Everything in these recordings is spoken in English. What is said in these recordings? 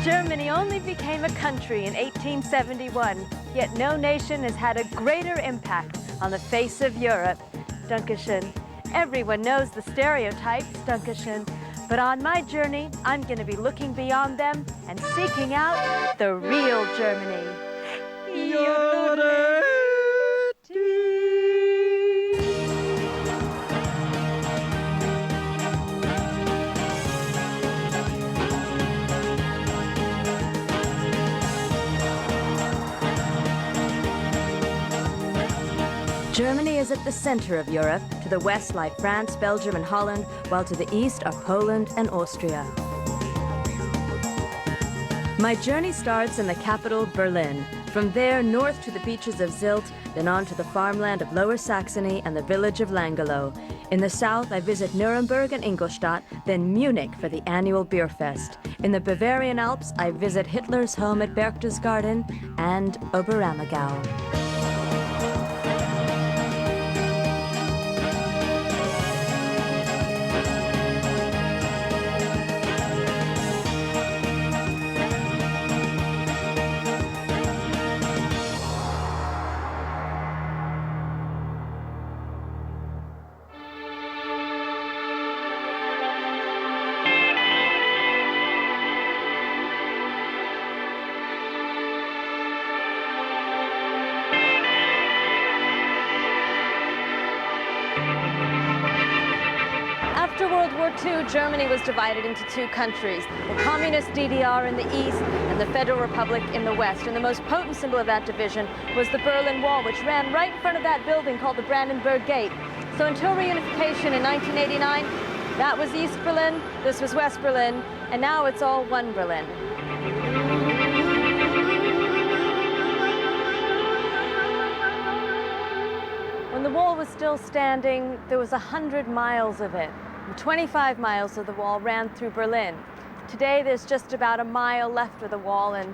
Germany only became a country in 1871, yet no nation has had a greater impact on the face of Europe. Dankeschön. Everyone knows the stereotypes, Dankeschön. But on my journey, I'm going to be looking beyond them and seeking out the real Germany. Germany is at the center of Europe. To the west lie France, Belgium, and Holland, while to the east are Poland and Austria. My journey starts in the capital, Berlin. From there, north to the beaches of Sylt, then on to the farmland of Lower Saxony and the village of Langelow. In the south, I visit Nuremberg and Ingolstadt, then Munich for the annual beer fest. In the Bavarian Alps, I visit Hitler's home at Berchtesgaden and Oberammergau. After World War II, Germany was divided into two countries, the communist DDR in the east and the Federal Republic in the west. And the most potent symbol of that division was the Berlin Wall, which ran right in front of that building called the Brandenburg Gate. So until reunification in 1989, that was East Berlin, this was West Berlin, and now it's all one Berlin. When the wall was still standing, there was 100 miles of it. And 25 miles of the wall ran through Berlin. Today, there's just about a mile left of the wall, and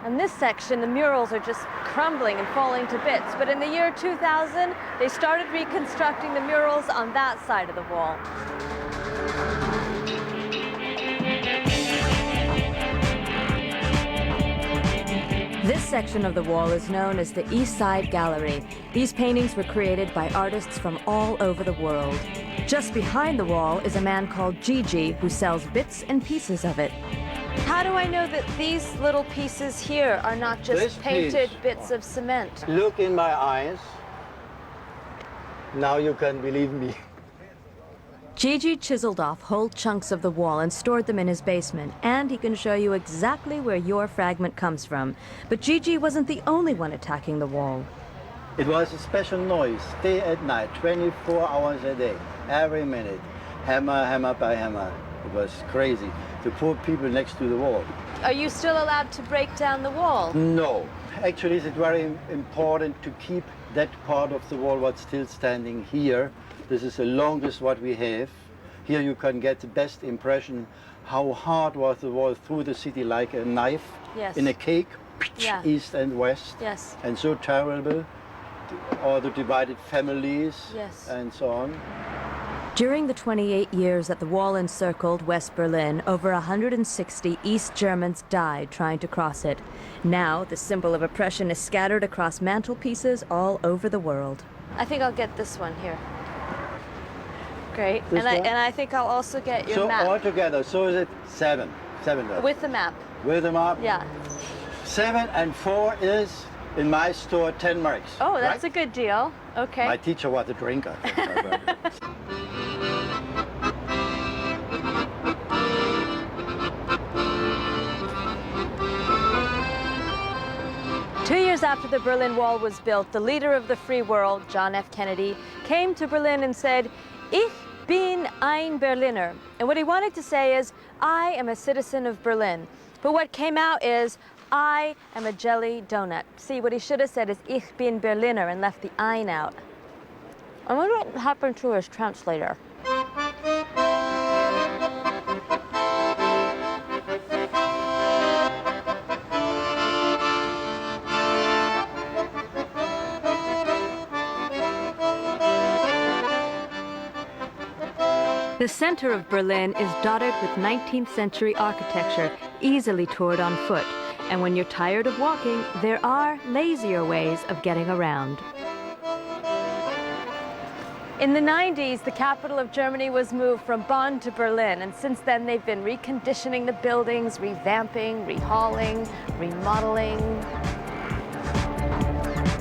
on this section, the murals are just crumbling and falling to bits. But in the year 2000, they started reconstructing the murals on that side of the wall. This section of the wall is known as the East Side Gallery. These paintings were created by artists from all over the world. Just behind the wall is a man called Gigi who sells bits and pieces of it. How do I know that these little pieces here are not just painted bits of cement? Look in my eyes. Now you can believe me. Gigi chiseled off whole chunks of the wall and stored them in his basement, and he can show you exactly where your fragment comes from. But Gigi wasn't the only one attacking the wall. It was a special noise, day and night, 24 hours a day, every minute. Hammer, hammer by hammer. It was crazy. The poor people next to the wall. Are you still allowed to break down the wall? No. Actually, it's very important to keep that part of the wall what's still standing here. This is the longest what we have. Here you can get the best impression how hard was the wall through the city, like a knife in a cake, east and west. Yes. And so terrible. All the divided families and so on. During the 28 years that the wall encircled West Berlin, over 160 East Germans died trying to cross it. Now, the symbol of oppression is scattered across mantelpieces all over the world. I think I'll get this one here. Great. And I think I'll also get your map. So all together, so is it seven? With the map. With the map? Yeah. 7 and 4 is, in my store, 10 marks. Oh, that's a good deal. Okay. My teacher was a drinker. 2 years after the Berlin Wall was built, the leader of the free world, John F. Kennedy, came to Berlin and said, "Ich bin ein Berliner." And what he wanted to say is, I am a citizen of Berlin. But what came out is, I am a jelly donut. See, what he should have said is Ich bin Berliner and left the ein out. I wonder what happened to his translator. The center of Berlin is dotted with 19th century architecture, easily toured on foot. And when you're tired of walking, there are lazier ways of getting around. In the 90s, the capital of Germany was moved from Bonn to Berlin, and since then they've been reconditioning the buildings, revamping, rehauling, remodeling.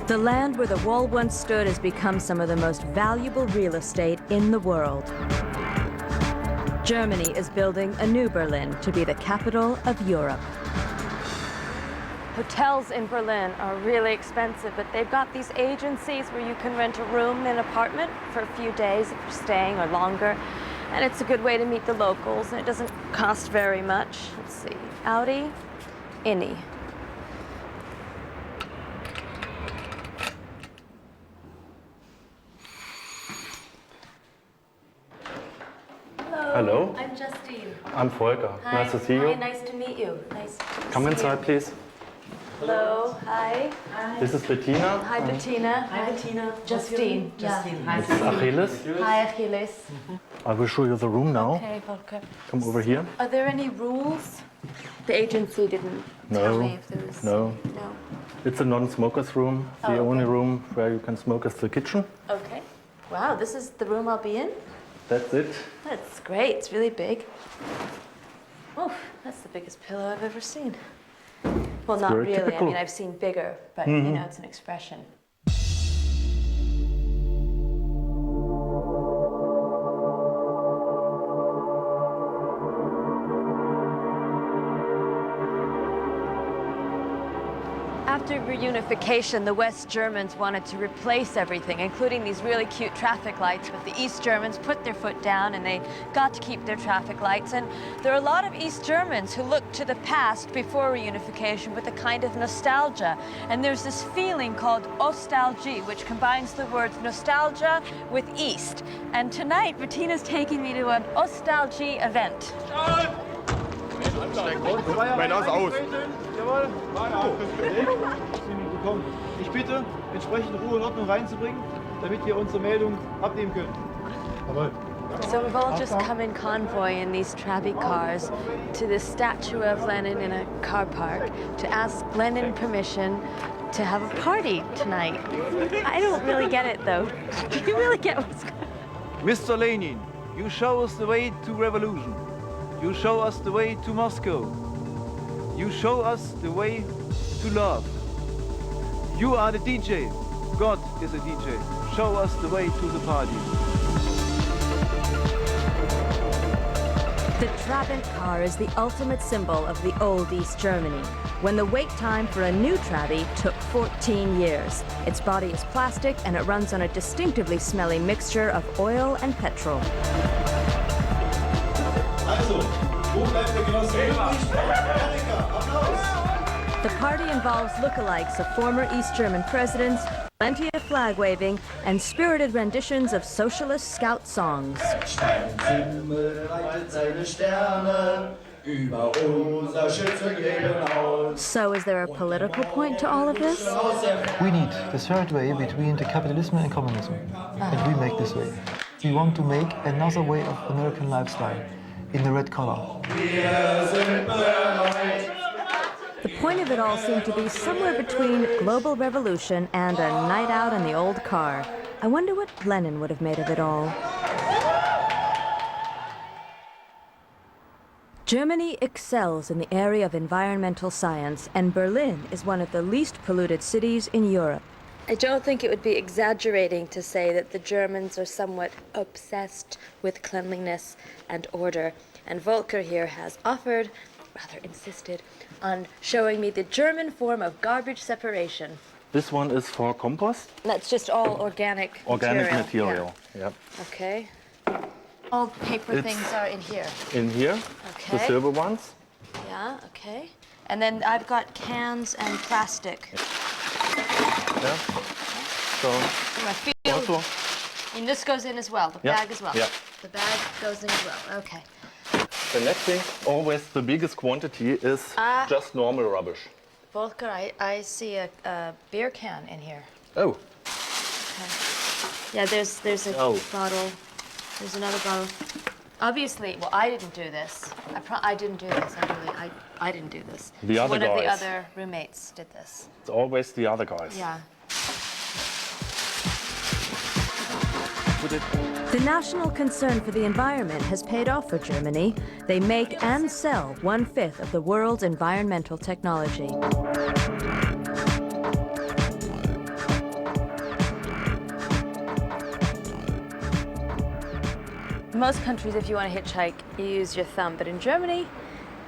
The land where the wall once stood has become some of the most valuable real estate in the world. Germany is building a new Berlin to be the capital of Europe. Hotels in Berlin are really expensive, but they've got these agencies where you can rent a room in an apartment for a few days if you're staying or longer. And it's a good way to meet the locals, and it doesn't cost very much. Let's see, Audi, Inni. Hello. I'm Justine. I'm Volker. Hi. Nice to see you. Hi, nice to meet you. Nice to Come see inside, you. please. Hello. Hi. This is Bettina. Hi, Bettina. Hi, Bettina. Justine. Justine. Hi. This is Achilles. Hi, Achilles. I will show you the room now. Okay, Volker. Come over here. Are there any rules? The agency didn't tell me if there was. No. No. It's a non-smokers room. The Oh, okay. only room where you can smoke is the kitchen. Okay. Wow, this is the room I'll be in? That's it. That's great. It's really big. Oh, that's the biggest pillow I've ever seen. Well, not very really. I typical. mean, I've seen bigger, but you know, it's an expression. After reunification, the West Germans wanted to replace everything, including these really cute traffic lights, but the East Germans put their foot down and they got to keep their traffic lights. And there are a lot of East Germans who look to the past before reunification with a kind of nostalgia. And there's this feeling called Ostalgie, which combines the words nostalgia with East. And tonight, Bettina's taking me to an Ostalgie event. Mein Name ist aus. Jawohl. Willkommen. Ich bitte, entsprechend Ruhe und Ordnung reinzubringen, damit wir unsere Meldung abnehmen können. Jawohl. So we've all just come in convoy in these Trabi cars to the statue of Lenin in a car park to ask Lenin permission to have a party tonight. I don't really get it though. Do you really get what's going on? Mr. Lenin, you show us the way to revolution. You show us the way to Moscow. You show us the way to love. You are the DJ. God is a DJ. Show us the way to the party. The Trabant car is the ultimate symbol of the old East Germany, when the wait time for a new Trabi took 14 years. Its body is plastic and it runs on a distinctively smelly mixture of oil and petrol. The party involves lookalikes of former East German presidents, plenty of flag waving, and spirited renditions of socialist scout songs. So is there a political point to all of this? We need the third way between the capitalism and communism, and we make this way. We want to make another way of American lifestyle in the red color. The point of it all seemed to be somewhere between global revolution and a night out in the old car. I wonder what Lenin would have made of it all. Germany excels in the area of environmental science, and Berlin is one of the least polluted cities in Europe. I don't think it would be exaggerating to say that the Germans are somewhat obsessed with cleanliness and order, and Volker here has offered, rather insisted, on showing me the German form of garbage separation. This one is for compost. That's just all organic Material. Yeah. Yeah. Okay. All paper It's- things are in here. In here, the Okay. silver ones. Yeah, okay. And then I've got cans and plastic. Yeah. So I feel, also, and this goes in as well, the Yeah, bag as well. yeah. The bag goes in as well, okay. the next thing, always the biggest quantity is just normal rubbish. Volker, I see a beer can in here. Oh, Okay. Yeah, there's a Oh. bottle. There's another bottle. Obviously, well, I didn't do this. I didn't do this. I didn't do this. The other One of the guys. other roommates did this. it's always the other guys. Yeah. Put it. The national concern for the environment has paid off for Germany. They make and sell 1/5 of the world's environmental technology. In most countries, if you want to hitchhike, you use your thumb, but in Germany,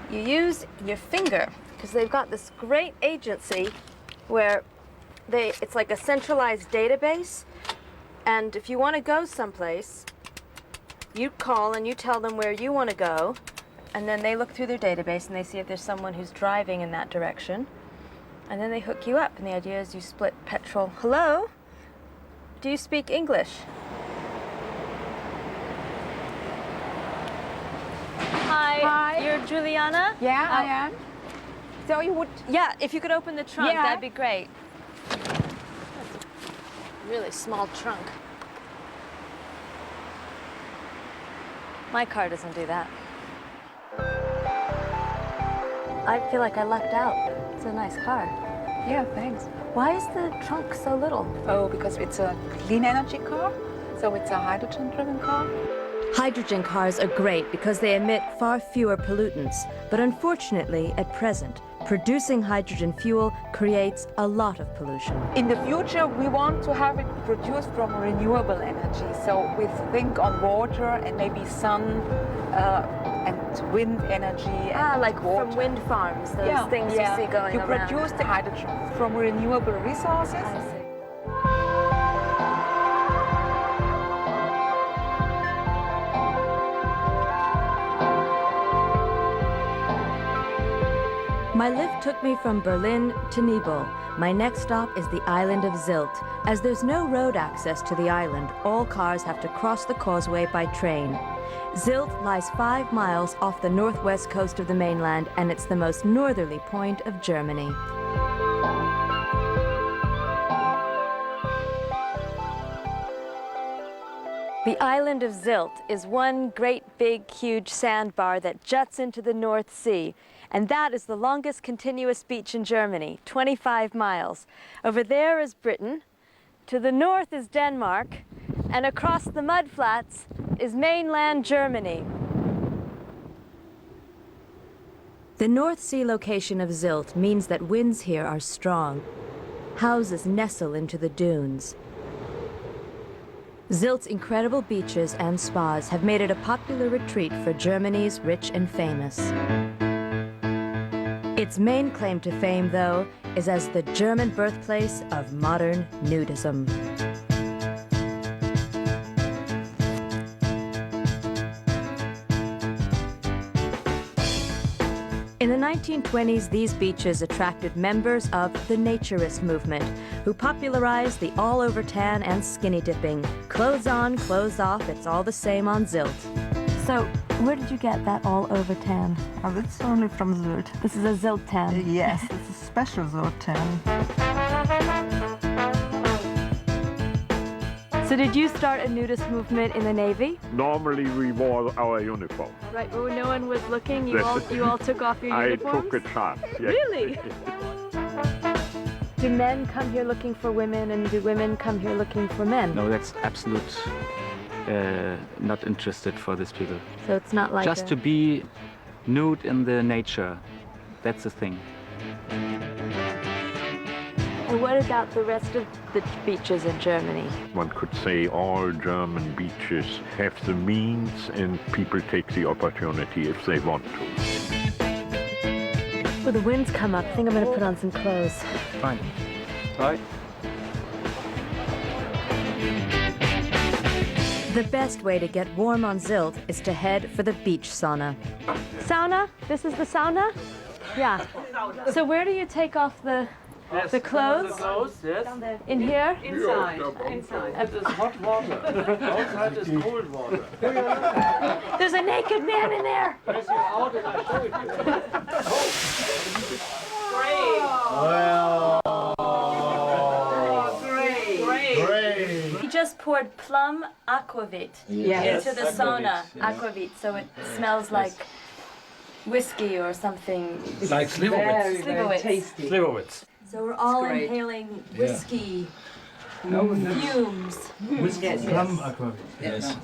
you use your finger, because they've got this great agency where it's like a centralized database, and if you want to go someplace, you call and you tell them where you want to go, and then they look through their database and they see if there's someone who's driving in that direction, and then they hook you up, and the idea is you split petrol. Hello? Do you speak English? Hi. Hi. You're Juliana? Yeah, I am. So you would. Yeah, if you could open the trunk, Yeah. that'd be great. Really small trunk. My car doesn't do that. I feel like I lucked out. It's a nice car. Yeah, thanks. Why is the trunk so little? Oh, because it's a clean energy car, so it's a hydrogen-driven car. Hydrogen cars are great because they emit far fewer pollutants. But unfortunately, at present, producing hydrogen fuel creates a lot of pollution. In the future, we want to have it produced from renewable energy. So we think on water and maybe sun and wind energy. And Like water. from wind farms, those things you see going you around. produce the hydrogen from renewable resources. I see. My lift took me from Berlin to Nibel. My next stop is the island of Sylt. As there's no road access to the island, all cars have to cross the causeway by train. Sylt lies 5 miles off the northwest coast of the mainland, and it's the most northerly point of Germany. The island of Sylt is one great big huge sandbar that juts into the North Sea. And that is the longest continuous beach in Germany, 25 miles. Over there is Britain, to the north is Denmark, and across the mudflats is mainland Germany. The North Sea location of Sylt means that winds here are strong. Houses nestle into the dunes. Sylt's incredible beaches and spas have made it a popular retreat for Germany's rich and famous. Its main claim to fame, though, is as the German birthplace of modern nudism. In the 1920s, these beaches attracted members of the naturist movement, who popularized the all-over tan and skinny dipping. Clothes on, clothes off, it's all the same on Sylt. So, where did you get that all-over tan? Oh, that's only from Sylt. This is a Sylt tan. Yes, it's a special Sylt tan. So did you start a nudist movement in the Navy? Normally we wore our uniform. Right, oh, no one was looking? You all took off your uniforms? I took a chance, yes. Really? Do men come here looking for women, and do women come here looking for men? No, that's absolute not interested for these people. So it's not like Just to be nude in the nature, that's the thing. And what about the rest of the beaches in Germany? One could say all German beaches have the means and people take the opportunity if they want to. Well, the wind's come up. I think I'm going to put on some clothes. Fine. All right. The best way to get warm on Sylt is to head for the beach sauna. Sauna? This is the sauna? Yeah. So where do you take off the clothes? The clothes, yes. In here? Inside. It is hot water. Outside is cold water. There's a naked man in there. He just poured plum aquavit into the sauna. Aquavit, so it smells like whiskey or something. Like Slivovitz. Slivovitz. Tasty. Slivovitz. So we're all great. inhaling whiskey fumes. Plum aquavit. Yes.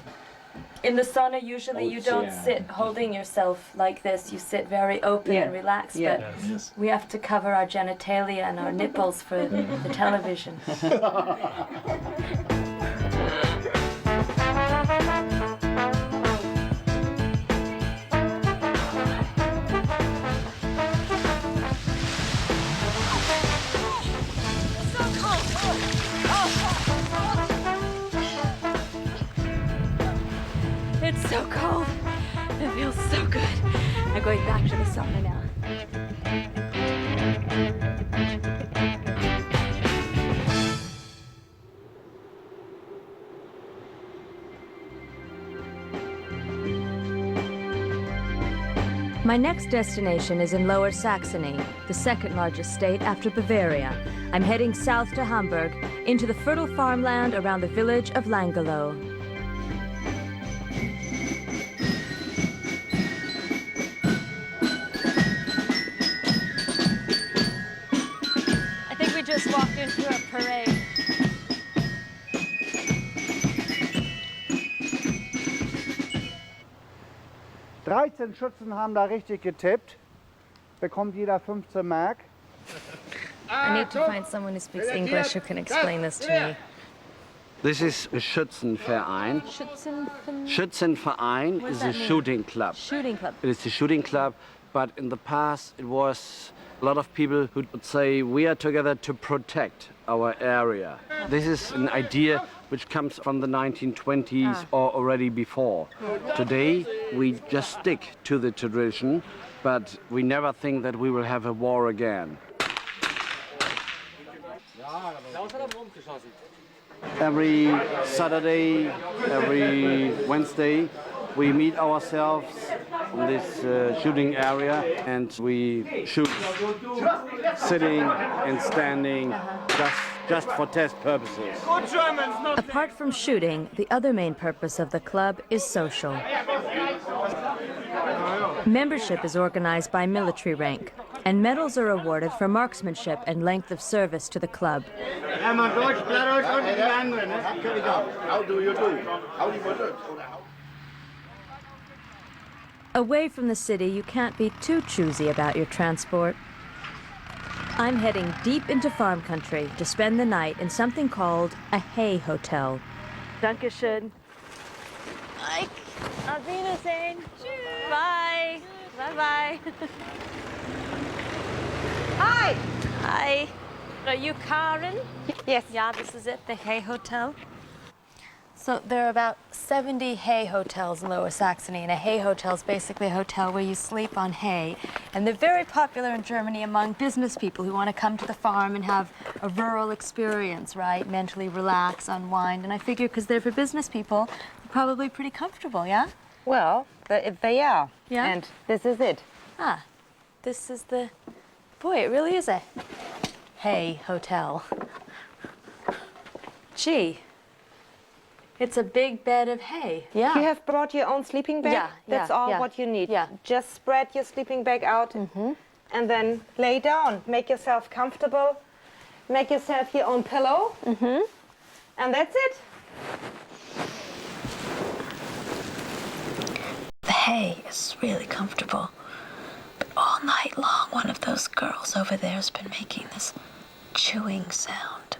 In the sauna, usually you don't sit holding yourself like this. You sit very open and relaxed, but Yes. we have to cover our genitalia and our nipples for the television. It's so cold. It feels so good. I'm going back to the sauna now. My next destination is in Lower Saxony, the second largest state after Bavaria. I'm heading south to Hamburg, into the fertile farmland around the village of Langelow. I think we just walked into a parade. Schützen haben da richtig getippt. Bekommt jeder 15 Mark. I need to find someone who speaks English who can explain this to me. This is a Schützenverein. Schützenverein is a shooting club. Shooting club. It is a shooting club, but in the past it was a lot of people who would say we are together to protect our area. This is an idea which comes from the 1920s or already before. Today we just stick to the tradition, but we never think that we will have a war again. Every Saturday, every Wednesday, we meet ourselves in this shooting area and we shoot sitting and standing just for test purposes. Apart from shooting, the other main purpose of the club is social. Membership is organized by military rank, and medals are awarded for marksmanship and length of service to the club. Away from the city, you can't be too choosy about your transport. I'm heading deep into farm country to spend the night in something called a hay hotel. Dankeschön. Auf Wiedersehen. Bye. Bye-bye. Hi. Hi. Are you Karen? Yes. Yeah, this is it, the hay hotel. So there are about 70 hay hotels in Lower Saxony, and a hay hotel is basically a hotel where you sleep on hay. And they're very popular in Germany among business people who want to come to the farm and have a rural experience, right? Mentally relax, unwind. And I figure because they're for business people, they're probably pretty comfortable, yeah? Well, they are. Yeah? And this is it. Ah, this is the... Boy, it really is a hay hotel. Gee. It's a big bed of hay. Yeah. You have brought your own sleeping bag? Yeah, That's yeah, all yeah. what you need. Yeah. Just spread your sleeping bag out and then lay down. Make yourself comfortable. Make yourself your own pillow. And that's it. The hay is really comfortable. But all night long, one of those girls over there has been making this chewing sound.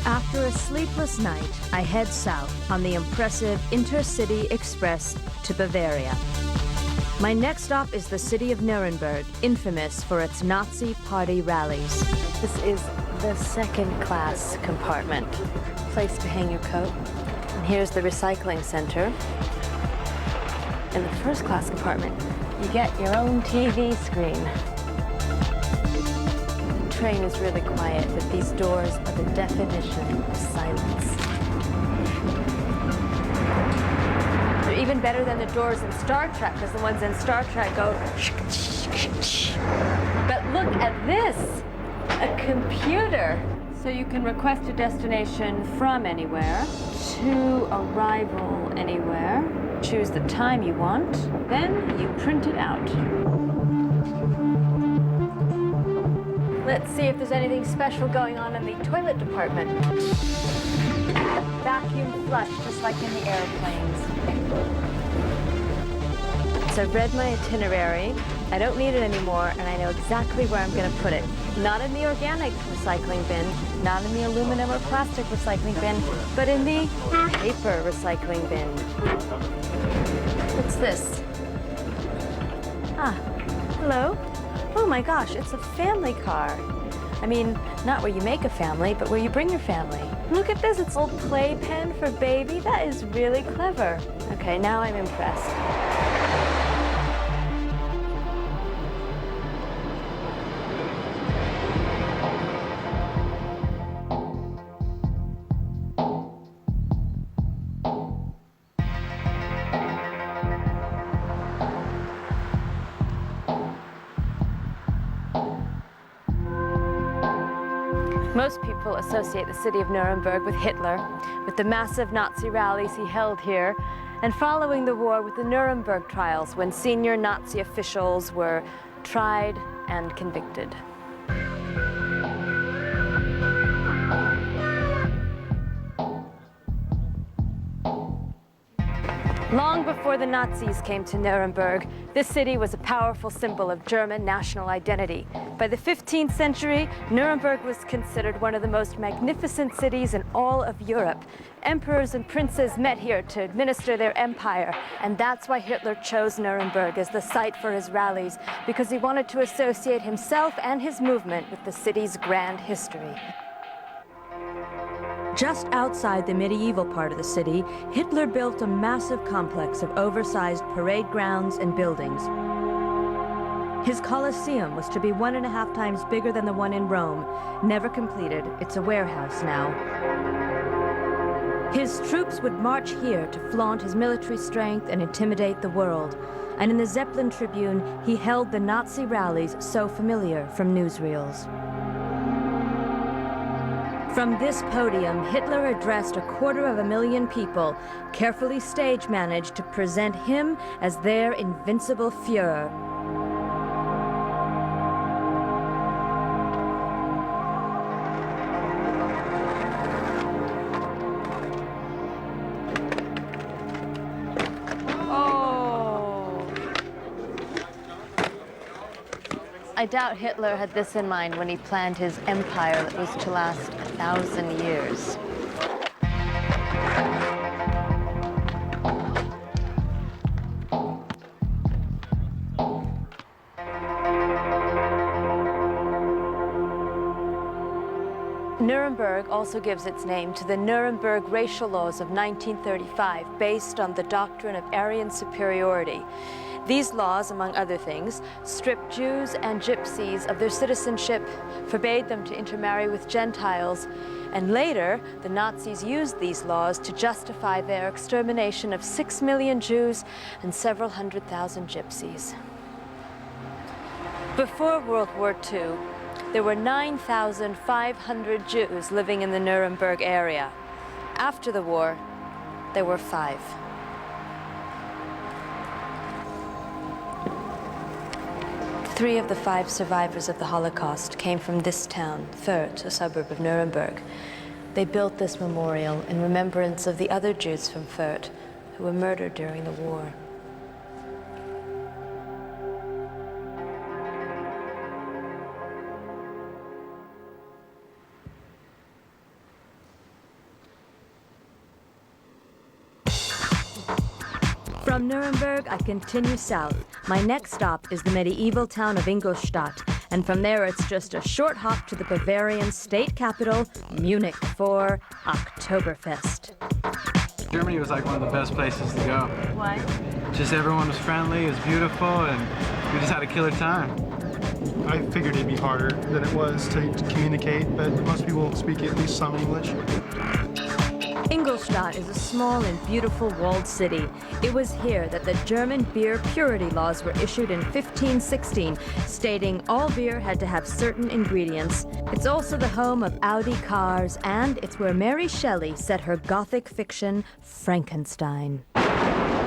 After a sleepless night, I head south on the impressive Intercity Express to Bavaria. My next stop is the city of Nuremberg, infamous for its Nazi party rallies. This is the second-class compartment. Place to hang your coat. And here's the recycling center. In the first-class compartment, you get your own TV screen. The train is really quiet, but these doors are the definition of silence. They're even better than the doors in Star Trek, because the ones in Star Trek go. But look at this, a computer. So you can request a destination from anywhere to arrival anywhere. Choose the time you want, then you print it out. Let's see if there's anything special going on in the toilet department. Vacuum flush, just like in the airplanes. So I've read my itinerary. I don't need it anymore, and I know exactly where I'm going to put it. Not in the organic recycling bin, not in the aluminum or plastic recycling bin, but in the paper recycling bin. What's this? Ah, hello. Oh my gosh, it's a family car. I mean, not where you make a family, but where you bring your family. Look at this, it's an old playpen for baby. That is really clever. Okay, now I'm impressed. Most people associate the city of Nuremberg with Hitler, with the massive Nazi rallies he held here, and following the war with the Nuremberg trials, when senior Nazi officials were tried and convicted. Long before the Nazis came to Nuremberg, this city was a powerful symbol of German national identity. By the 15th century, Nuremberg was considered one of the most magnificent cities in all of Europe. Emperors and princes met here to administer their empire, and that's why Hitler chose Nuremberg as the site for his rallies, because he wanted to associate himself and his movement with the city's grand history. Just outside the medieval part of the city, Hitler built a massive complex of oversized parade grounds and buildings. His Colosseum was to be 1.5 times bigger than the one in Rome. Never completed, it's a warehouse now. His troops would march here to flaunt his military strength and intimidate the world. And in the Zeppelin Tribune, he held the Nazi rallies so familiar from newsreels. From this podium, Hitler addressed 250,000 people, carefully stage-managed to present him as their invincible Führer. I doubt Hitler had this in mind when he planned his empire that was to last 1,000 years. Nuremberg also gives its name to the Nuremberg racial laws of 1935, based on the doctrine of Aryan superiority. These laws, among other things, stripped Jews and Gypsies of their citizenship, forbade them to intermarry with Gentiles, and later, the Nazis used these laws to justify their extermination of 6 million Jews and several 100,000 Gypsies. Before World War II, there were 9,500 Jews living in the Nuremberg area. After the war, there were 5. Three of the 5 survivors of the Holocaust came from this town, Fürth, a suburb of Nuremberg. They built this memorial in remembrance of the other Jews from Fürth who were murdered during the war. From Nuremberg, I continue south. My next stop is the medieval town of Ingolstadt, and from there it's just a short hop to the Bavarian state capital, Munich, for Oktoberfest. Germany was like one of the best places to go. Why? Just everyone was friendly, it was beautiful, and we just had a killer time. I figured it'd be harder than it was to communicate, but most people speak at least some English. Ingolstadt is a small and beautiful walled city. It was here that the German beer purity laws were issued in 1516, stating all beer had to have certain ingredients. It's also the home of Audi cars, and it's where Mary Shelley set her Gothic fiction, Frankenstein.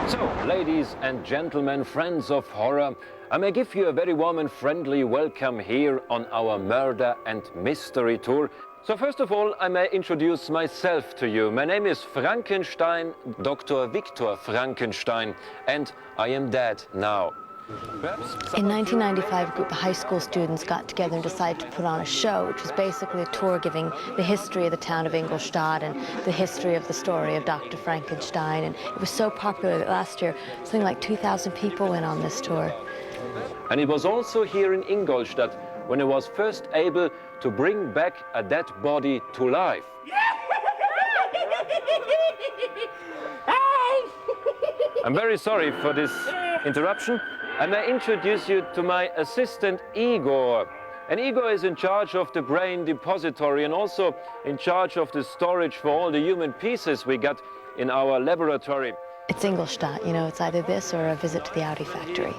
So, ladies and gentlemen, friends of horror, I may give you a very warm and friendly welcome here on our murder and mystery tour. So first of all, I may introduce myself to you. My name is Frankenstein, Dr. Victor Frankenstein, and I am dead now. In 1995, a group of high school students got together and decided to put on a show, which was basically a tour giving the history of the town of Ingolstadt and the history of the story of Dr. Frankenstein. And it was so popular that last year, something like 2,000 people went on this tour. And it was also here in Ingolstadt when I was first able to bring back a dead body to life. I'm very sorry for this interruption. I may introduce you to my assistant Igor. And Igor is in charge of the brain depository and also in charge of the storage for all the human pieces we got in our laboratory. It's Ingolstadt, you know, it's either this or a visit to the Audi factory.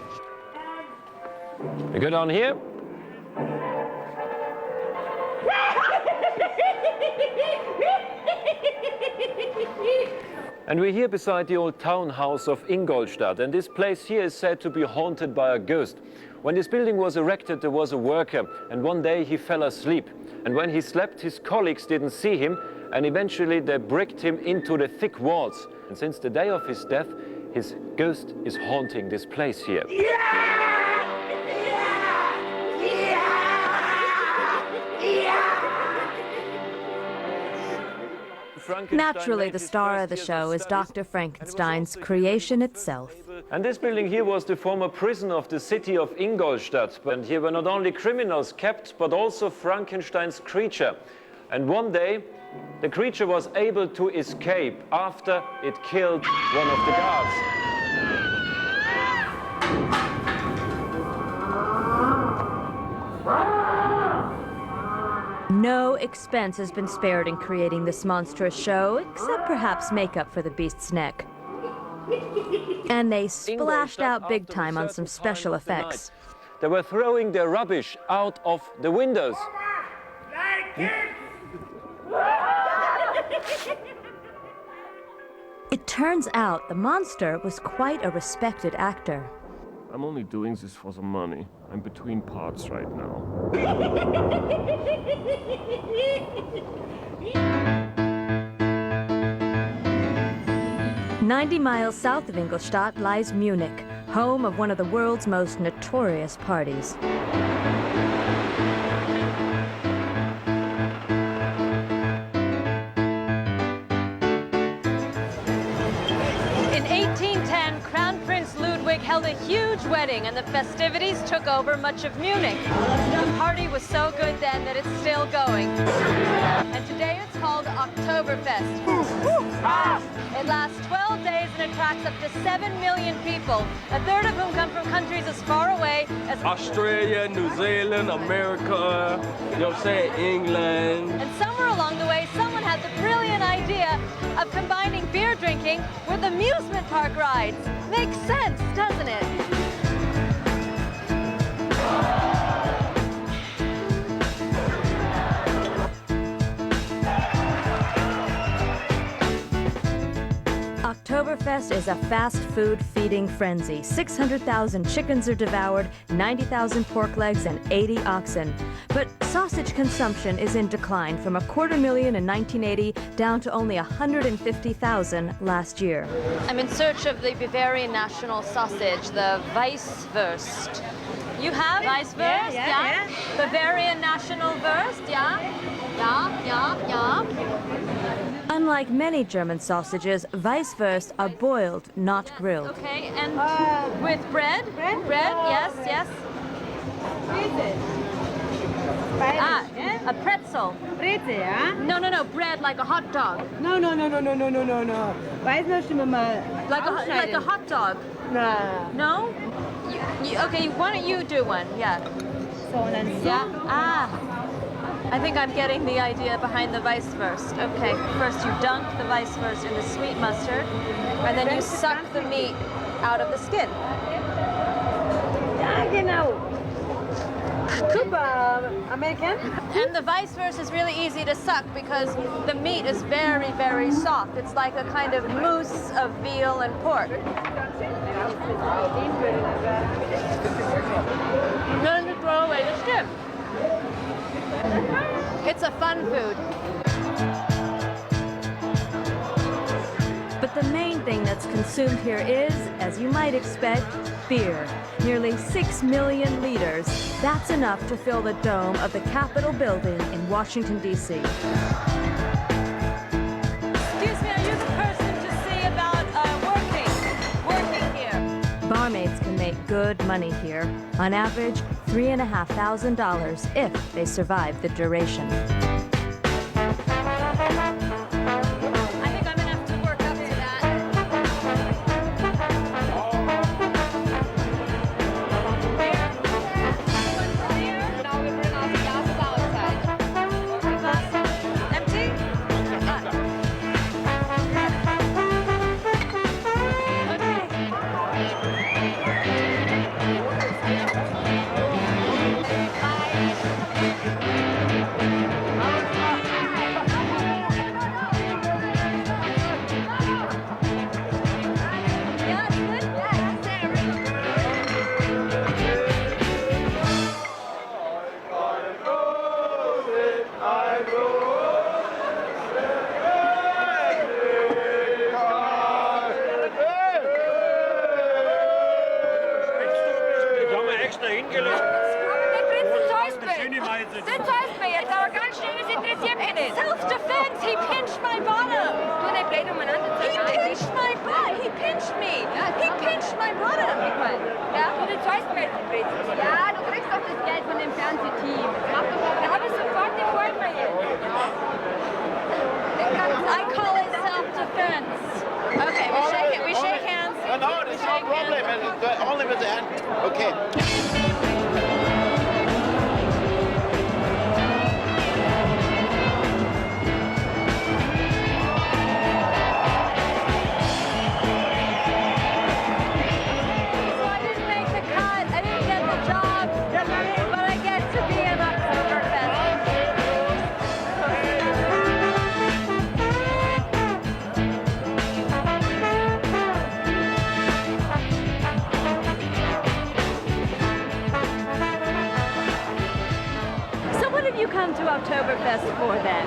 We go down here. And we're here beside the old townhouse of Ingolstadt, and this place here is said to be haunted by a ghost. When this building was erected, there was a worker, and one day he fell asleep. And when he slept, his colleagues didn't see him, and eventually they bricked him into the thick walls. And since the day of his death, his ghost is haunting this place here. Naturally, the star of the show is Dr. Frankenstein's creation itself. And this building here was the former prison of the city of Ingolstadt. And here were not only criminals kept, but also Frankenstein's creature. And one day, the creature was able to escape after it killed one of the guards. No expense has been spared in creating this monstrous show, except perhaps makeup for the beast's neck. And they splashed out big time on some special effects. They were throwing their rubbish out of the windows. It turns out the monster was quite a respected actor. I'm only doing this for the money. I'm between parts right now. 90 miles south of Ingolstadt lies Munich, home of one of the world's most notorious parties. In 1810, Crown Prince Ludwig held a huge wedding and the festivities took over much of Munich. The party was so good then that it's still going. And today it's called Oktoberfest. It lasts 12 days and attracts up to 7 million people, a third of whom come from countries as far away as Australia, New Zealand, America, you know what I'm saying, England. And somewhere along the way, someone had the brilliant idea of combining beer drinking with amusement park rides. Makes sense, doesn't it? Oktoberfest is a fast food feeding frenzy. 600,000 chickens are devoured, 90,000 pork legs, and 80 oxen. But sausage consumption is in decline from 250,000 in 1980 down to only 150,000 last year. I'm in search of the Bavarian national sausage, the Weisswurst. You have Weisswurst, yeah? Bavarian national Wurst, yeah? Yeah. Unlike many German sausages, Weisswurst are boiled, not grilled. Okay, and with bread? Bread, yes, yes. Ah, a pretzel. Brezel, ja? No, no, no, bread like a hot dog. No. Weißwürste mal Like a hot dog. No. No? Okay, why don't you do one? Yeah. So, and then Yeah. Ah. I think I'm getting the idea behind the Weisswurst. Okay, first you dunk the Weisswurst in the sweet mustard, and then you suck the meat out of the skin. Ja, genau. Super, American. And the Weisswurst is really easy to suck because the meat is very, very soft. It's like a kind of mousse of veal and pork. Then you throw away the skin. It's a fun food. But the main thing that's consumed here is, as you might expect, beer. Nearly 6 million liters. That's enough to fill the dome of the Capitol building in Washington, D.C. Excuse me, are you the person to see about working here? Barmaids can make good money here. On average, $3,500 if they survive the duration. Self-defense! He pinched my bottom! He pinched my butt! He pinched me! He pinched my bottom! Ja? Du zahlst mir jetzt die Brezel. Ja, du kriegst doch das Geld von dem Fernsehteam. Da habe ich sofort die Folge jetzt. I call it self-defense. Okay, we shake hands. No, there's no problem. Only with the hand. Okay. Come to Oktoberfest for then?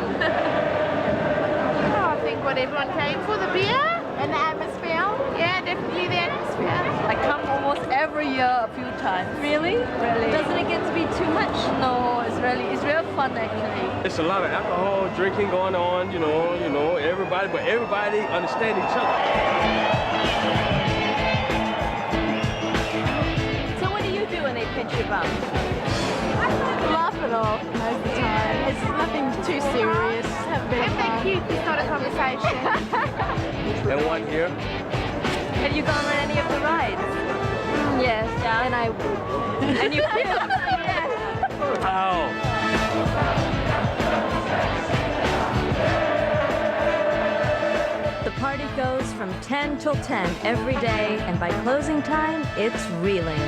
I think what everyone came for, the beer and the atmosphere. Yeah, definitely the atmosphere. I come almost every year a few times. Really? Really. Doesn't it get to be too much? No, it's real fun actually. It's a lot of alcohol drinking going on, you know, everybody understand each other. So what do you do when they pinch your bum? Laugh it off most of the time. It's nothing too serious. Have a bit of fun. If they're cute, it's not a conversation. And one here. Have you gone on any of the rides? Yes. Yeah. And you feel? Ow. The party goes from 10 till 10 every day, and by closing time, it's reeling.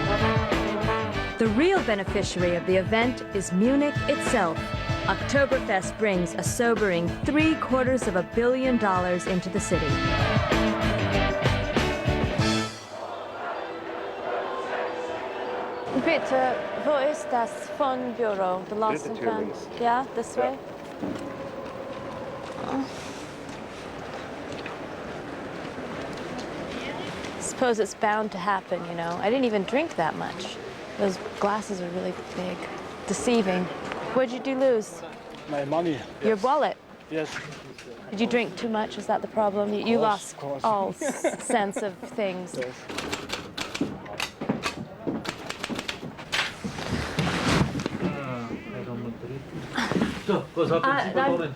The real beneficiary of the event is Munich itself. Oktoberfest brings a sobering $750 million into the city. Bitte, wo ist das Phonebüro? The lost and found? Yeah, this way? I suppose it's bound to happen, you know. I didn't even drink that much. Those glasses are really big. Deceiving. What'd you lose? My money. Your wallet? Yes. Did you drink too much? Is that the problem? You lost all sense of things. Yes.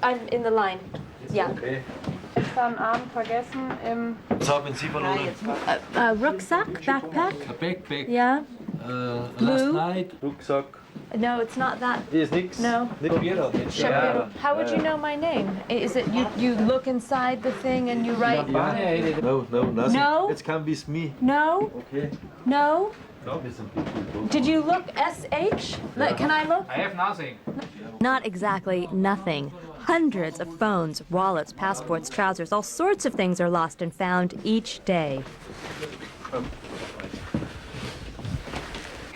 I'm in the line. Yeah. Okay. Gestern Abend vergessen im... Was haben Sie verloren? Rucksack, backpack. A backpack. Yeah. Last night. Rucksack. No, it's not that. Hier ist nix. No. Ja. How would you know my name? Is it you look inside the thing and you write? No, nothing. No? It can be me. No? Okay. No? No. Did you look SH? Can I look? I have nothing. Not exactly nothing. Hundreds of phones, wallets, passports, trousers, all sorts of things are lost and found each day.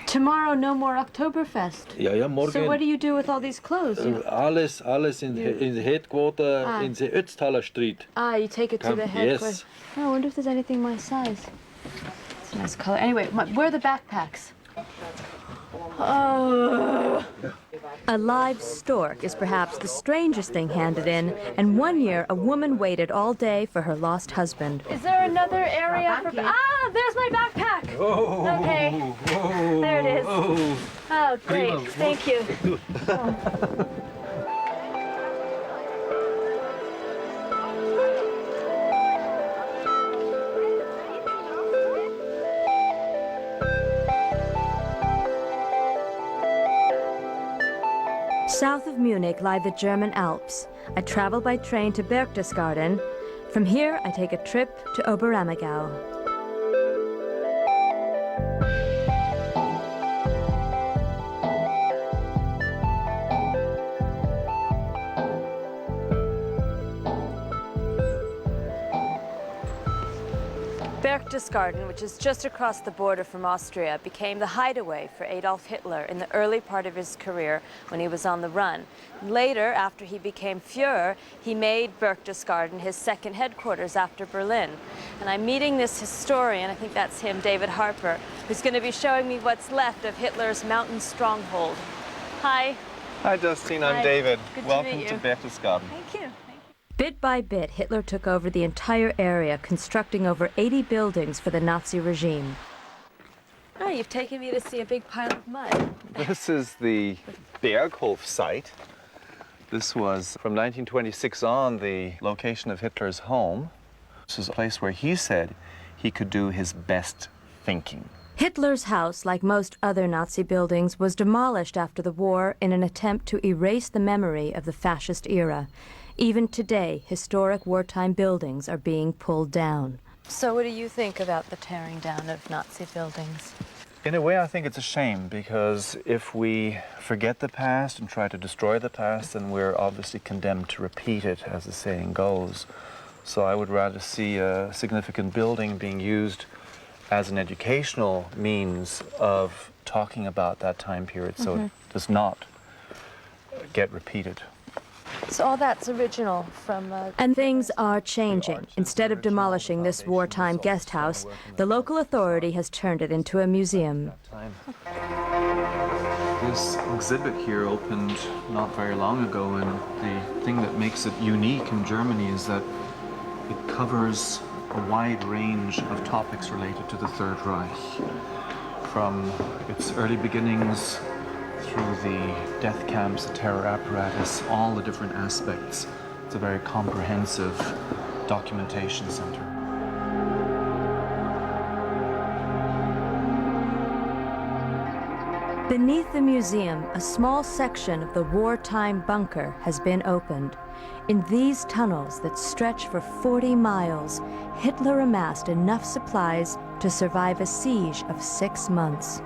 Tomorrow, no more Oktoberfest. Ja, morgen. So what do you do with all these clothes? Alles in the headquarter in the Ötztaler Street. You take it to the headquarters. Yes. Oh, I wonder if there's anything my size. It's a nice color. Anyway, where are the backpacks? Oh. A live stork is perhaps the strangest thing handed in, and one year a woman waited all day for her lost husband. Is there another area for... there's my backpack! Oh, okay. There it is. Oh, great. Thank you. South of Munich lie the German Alps. I travel by train to Berchtesgaden. From here, I take a trip to Oberammergau. Berchtesgaden, which is just across the border from Austria, became the hideaway for Adolf Hitler in the early part of his career when he was on the run. Later, after he became Führer, he made Berchtesgaden his second headquarters after Berlin. And I'm meeting this historian, I think that's him, David Harper, who's going to be showing me what's left of Hitler's mountain stronghold. Hi. Hi, Justine. I'm Hi. David. Good Welcome to meet you. Berchtesgaden. Thank you. Bit by bit, Hitler took over the entire area, constructing over 80 buildings for the Nazi regime. Oh, you've taken me to see a big pile of mud. This is the Berghof site. This was from 1926 on the location of Hitler's home. This is a place where he said he could do his best thinking. Hitler's house, like most other Nazi buildings, was demolished after the war in an attempt to erase the memory of the fascist era. Even today, historic wartime buildings are being pulled down. So what do you think about the tearing down of Nazi buildings? In a way, I think it's a shame, because if we forget the past and try to destroy the past, then we're obviously condemned to repeat it, as the saying goes. So I would rather see a significant building being used as an educational means of talking about that time period, so it does not get repeated. So all that's original from... And things are changing. Instead of demolishing this wartime guest house, the local authority has turned it into a museum. This exhibit here opened not very long ago, and the thing that makes it unique in Germany is that it covers a wide range of topics related to the Third Reich. From its early beginnings through the death camps, the terror apparatus, all the different aspects. It's a very comprehensive documentation center. Beneath the museum, a small section of the wartime bunker has been opened. In these tunnels that stretch for 40 miles, Hitler amassed enough supplies to survive a siege of 6 months.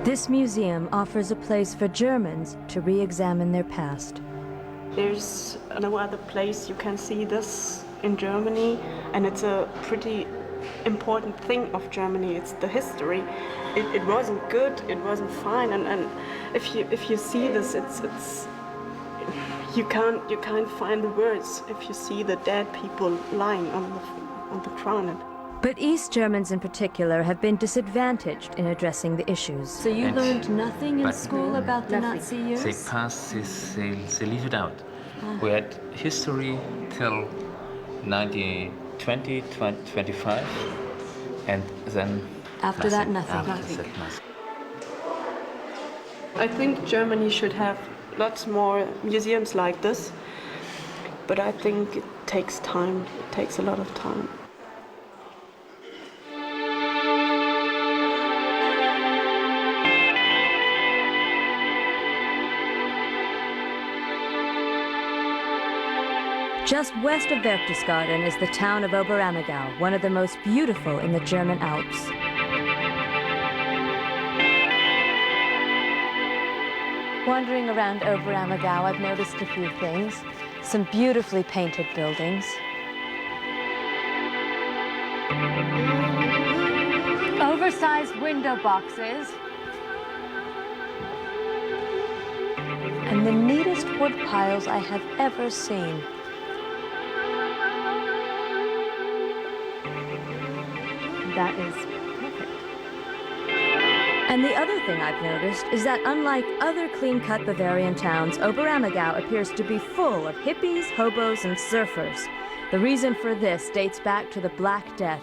This museum offers a place for Germans to re-examine their past. There's no other place you can see this in Germany, and it's a pretty important thing of Germany. It's the history. It wasn't good, it wasn't fine, and if you see this, it's you can't find the words if you see the dead people lying on the ground. But East Germans in particular have been disadvantaged in addressing the issues. So you And- learned nothing in but- school about the Nazi years? They passed this, they leave it out. We had history till 1920, 25, and then After that, nothing. After that, nothing. I think Germany should have lots more museums like this, but I think it takes time. It takes a lot of time. Just west of Berchtesgaden is the town of Oberammergau, one of the most beautiful in the German Alps. Wandering around Oberammergau, I've noticed a few things. Some beautifully painted buildings. Oversized window boxes. And the neatest wood piles I have ever seen. That is perfect. And the other thing I've noticed is that unlike other clean-cut Bavarian towns, Oberammergau appears to be full of hippies, hobos, and surfers. The reason for this dates back to the Black Death.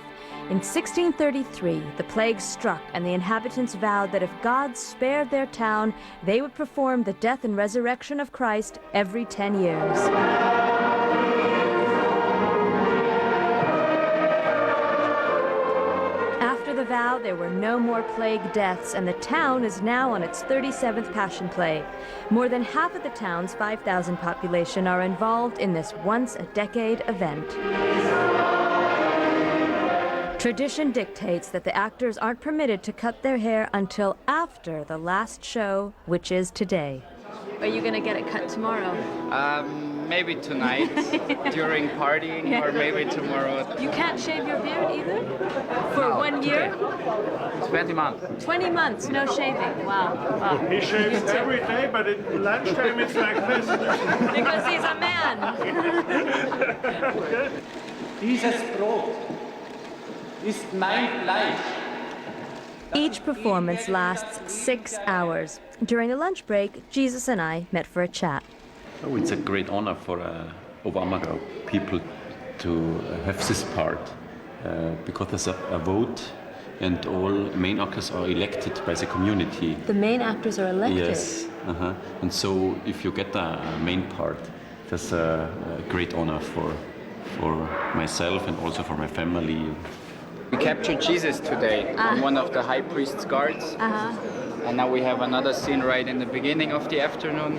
In 1633, the plague struck, and the inhabitants vowed that if God spared their town, they would perform the death and resurrection of Christ every 10 years. The vow, there were no more plague deaths, and the town is now on its 37th Passion Play. More than half of the town's 5,000 population are involved in this once-a-decade event. Tradition dictates that the actors aren't permitted to cut their hair until after the last show, which is today. Are you gonna get it cut tomorrow? Maybe tonight during partying, or maybe tomorrow. You can't shave your beard either? For 1 year? 20 months. 20 months, no shaving. Wow. He shaves every day, but at lunchtime it's like this. Because he's a man. Dieses Brot ist mein Fleisch. Each performance lasts 6 hours. During the lunch break, Jesus and I met for a chat. Oh, it's a great honor for Oberammergau people to have this part because there's a vote and all main actors are elected by the community. The main actors are elected? Yes. And so if you get a main part, that's a great honor for myself and also for my family. We captured Jesus today on one of the high priest's guards. And now we have another scene right in the beginning of the afternoon.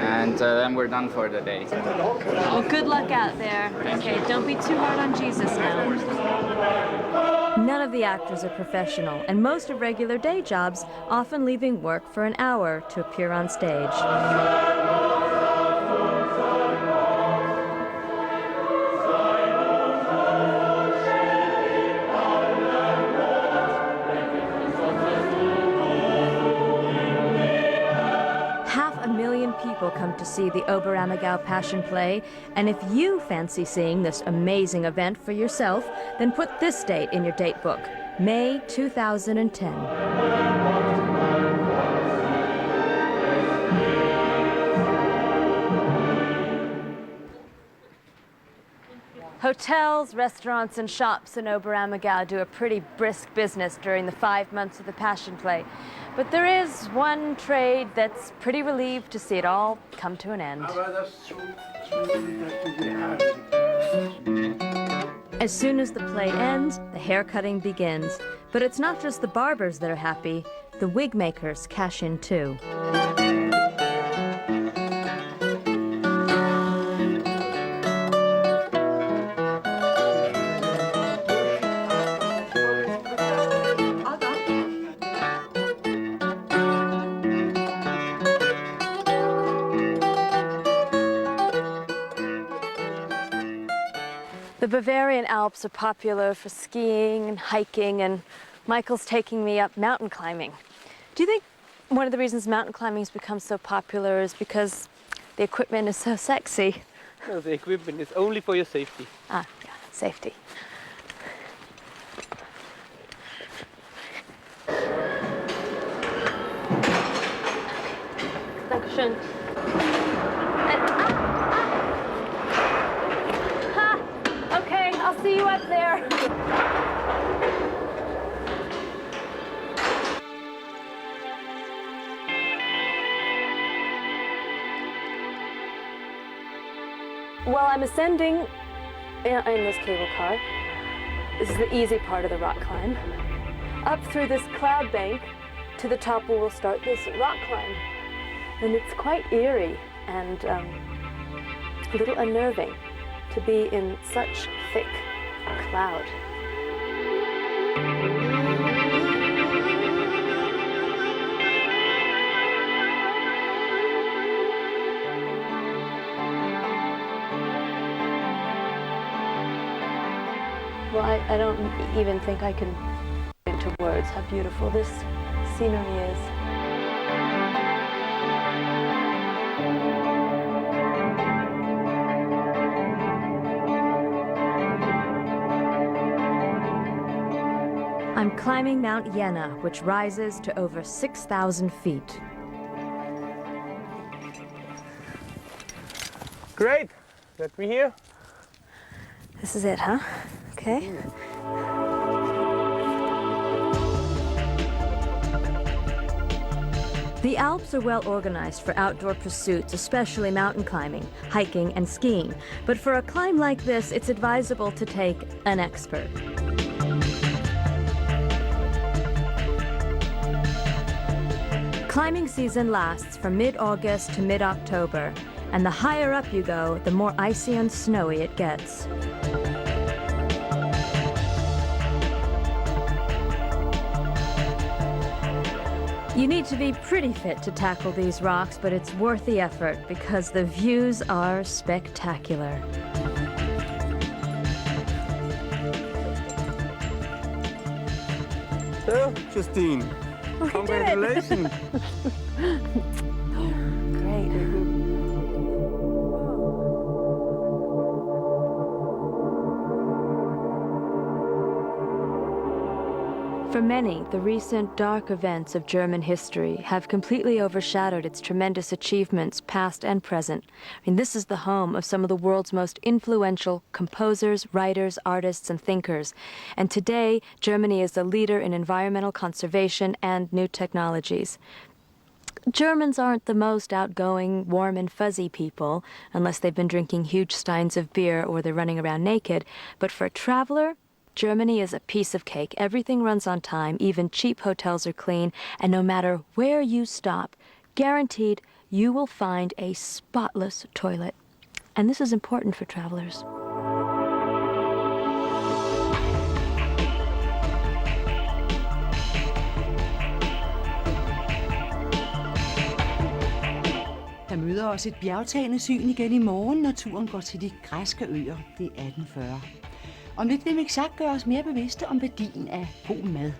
And then we're done for the day. Well, good luck out there. Okay, don't be too hard on Jesus now. None of the actors are professional, and most have regular day jobs, often leaving work for an hour to appear on stage. People come to see the Oberammergau Passion Play, and if you fancy seeing this amazing event for yourself, then put this date in your date book, May 2010. Hotels, restaurants, and shops in Oberammergau do a pretty brisk business during the 5 months of the Passion Play. But there is one trade that's pretty relieved to see it all come to an end. As soon as the play ends, the haircutting begins. But it's not just the barbers that are happy. The wig makers cash in too. The Bavarian Alps are popular for skiing and hiking, and Michael's taking me up mountain climbing. Do you think one of the reasons mountain climbing has become so popular is because the equipment is so sexy? No, the equipment is only for your safety. Ah, yeah, safety. description. Okay, I'll see you up there. Well, I'm ascending in this cable car. This is the easy part of the rock climb. Up through this cloud bank to the top where we'll start this rock climb. And it's quite eerie and a little unnerving to be in such thick cloud. Well, I don't even think I can put into words how beautiful this scenery is. I'm climbing Mount Jena, which rises to over 6,000 feet. Great that we're here. This is it, huh? Okay. The Alps are well organized for outdoor pursuits, especially mountain climbing, hiking, and skiing. But for a climb like this, it's advisable to take an expert. Climbing season lasts from mid-August to mid-October, and the higher up you go, the more icy and snowy it gets. You need to be pretty fit to tackle these rocks, but it's worth the effort because the views are spectacular. So, Justine, congratulations. Great. For many, the recent dark events of German history have completely overshadowed its tremendous achievements, past and present. I mean, this is the home of some of the world's most influential composers, writers, artists, and thinkers. And today, Germany is a leader in environmental conservation and new technologies. Germans aren't the most outgoing, warm and fuzzy people, unless they've been drinking huge steins of beer or they're running around naked. But for a traveler, Germany is a piece of cake. Everything runs on time, even cheap hotels are clean, and no matter where you stop, guaranteed you will find a spotless toilet. And this is important for travelers. Der møder os et bjergtagende syn igen i morgen, når turen går til de græske øer. Det er 1840. Om lidt vil Mixak gøre os mere bevidste om værdien af god mad.